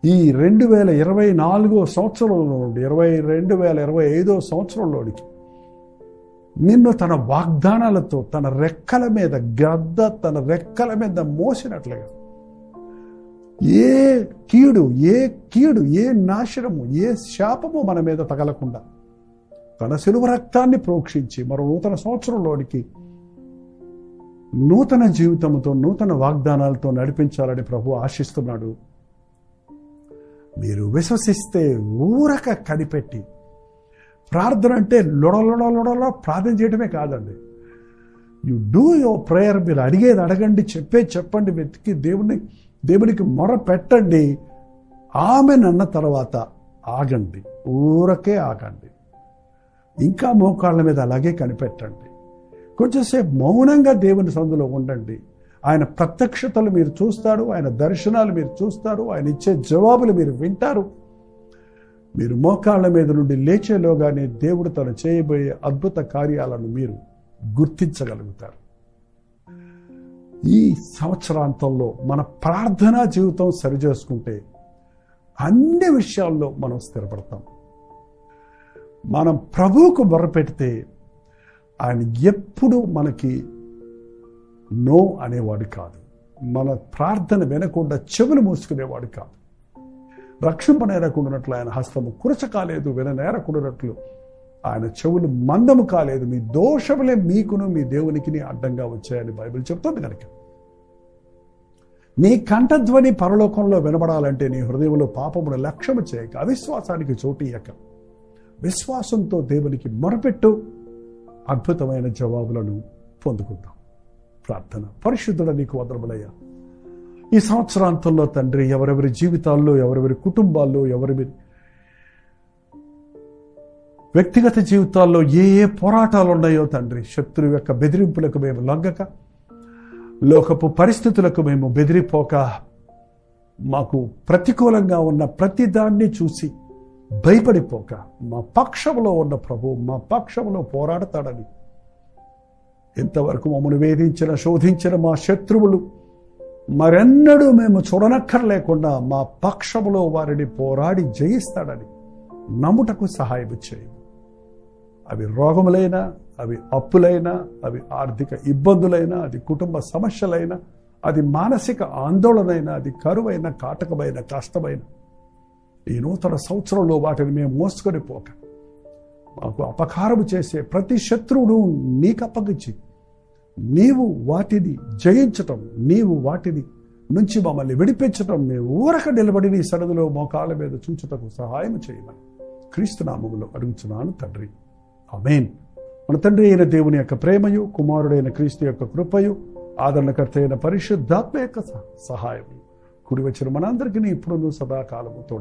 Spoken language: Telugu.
ఈ 2024 సంవత్సరంలో నుండి 2025 సంవత్సరంలోనికి నిన్ను తన వాగ్దానాలతో తన రెక్కల మీద తన రెక్కల మీద మోసినట్లుగా ఏ కీడు ఏ నాశనము ఏ శాపము మన మీద తగలకుండా తన శిలువ రక్తాన్ని ప్రోక్షించి మరో నూతన సంవత్సరంలోనికి నూతన జీవితంతో నూతన వాగ్దానాలతో నడిపించాలని ప్రభు ఆశిస్తున్నాడు. మీరు విశ్వసిస్తే ఊరక కనిపెట్టి ప్రార్థన అంటే లొడలొడలొడలో ప్రార్థన చేయడమే కాదండి. You do your prayer. మీరు అడిగేది అడగండి, చెప్పండి, వెతికి దేవునికి మొర పెట్టండి. ఆమెన్ అన్న తర్వాత ఆగండి, ఊరకే ఆగండి. ఇంకా మోకాళ్ళ మీద అలాగే కనిపెట్టండి. కొంచెంసేపు మౌనంగా దేవుని సందులో ఉండండి. ఆయన ప్రత్యక్షతలు మీరు చూస్తారు, ఆయన దర్శనాలు మీరు చూస్తారు, ఆయన ఇచ్చే జవాబులు మీరు వింటారు. మీరు మోకాళ్ళ మీద నుండి లేచేలోగానే దేవుడు తను చేయబోయే అద్భుత కార్యాలను మీరు గుర్తించగలుగుతారు. ఈ సంవత్సరాంతంలో మన ప్రార్థనా జీవితం సరిచేసుకుంటే అన్ని విషయాల్లో మనం స్థిరపడతాం. మనం ప్రభువుకు మొరపెడితే ఆయన ఎప్పుడు మనకి నో అనేవాడు కాదు. మన ప్రార్థన వినకుండా చెవులు మూసుకునేవాడు కాదు. రక్షింపనేరకుండానట్లు ఆయన హస్తము కురచ కాలేదు, విననేరకుండానట్లు ఆయన చెవులు మందము కాలేదు. మీ దోషములే మీకును మీ దేవునికి అడ్డంగా వచ్చాయని బైబిల్ చెప్తుంది. కనుక నీ కంఠధ్వని పరలోకంలో వినబడాలంటే నీ హృదయంలో పాపమును లక్ష్యము చేయక, అవిశ్వాసానికి చోటు ఇయ్యక, విశ్వాసంతో దేవునికి మొరపెట్టు. అద్భుతమైన జవాబులను పొందుకుందాం. ప్రార్థన. పరిశుద్ధుడ నీకు వందనములయ్యా. ఈ సంవత్సరాంతంలో తండ్రి, ఎవరెవరి జీవితాల్లో, ఎవరెవరి కుటుంబాల్లో, ఎవరెవరి వ్యక్తిగత జీవితాల్లో ఏ పోరాటాలు ఉన్నాయో తండ్రి, శత్రువు యొక్క బెదిరింపులకు మేము లొంగక, లోకపు పరిస్థితులకు మేము బెదిరిపోక, మాకు ప్రతికూలంగా ఉన్న ప్రతి దాన్ని చూసి భయపడిపోక, మా పక్షంలో ఉన్న ప్రభు మా పక్షంలో పోరాడతాడని, ఇంతవరకు మమ్మల్ని వేధించిన శోధించిన మా శత్రువులు మరెన్నడూ మేము చూడనక్కర్లేకుండా మా పక్షములో వారిని పోరాడి జయిస్తాడని నమ్ముటకు సహాయం చేయి. అవి రోగములైనా, అవి అప్పులైనా, అవి ఆర్థిక ఇబ్బందులైనా, అది కుటుంబ సమస్యలైనా, అది మానసిక ఆందోళనైనా, అది కరువైన, కాటకమైన, కష్టమైన, ఈ నూతన సంవత్సరంలో వాటిని మేము మోసుకొని పోక, మాకు అపకారము చేసే ప్రతి శత్రువును నీకు అప్పగించి నీవు వాటిని జయించటం, నీవు వాటిని నుంచి మమ్మల్ని విడిపించటం, మేము ఊరక నిలబడి నీ సన్నిధిలో మోకాళ్ళ మీద చూచుటకు సహాయం చేయమని క్రీస్తు నామములో అడుగుచున్నాను తండ్రి. ఆమేన్. మన తండ్రి అయిన దేవుని యొక్క ప్రేమయు, కుమారుడైన క్రీస్తు యొక్క కృపయు, ఆదరణకర్త అయిన పరిశుద్ధాత్మ యొక్క సహాయము కూడి వచ్చిన మనందరికీ ఇప్పుడు సదాకాలము తోడు.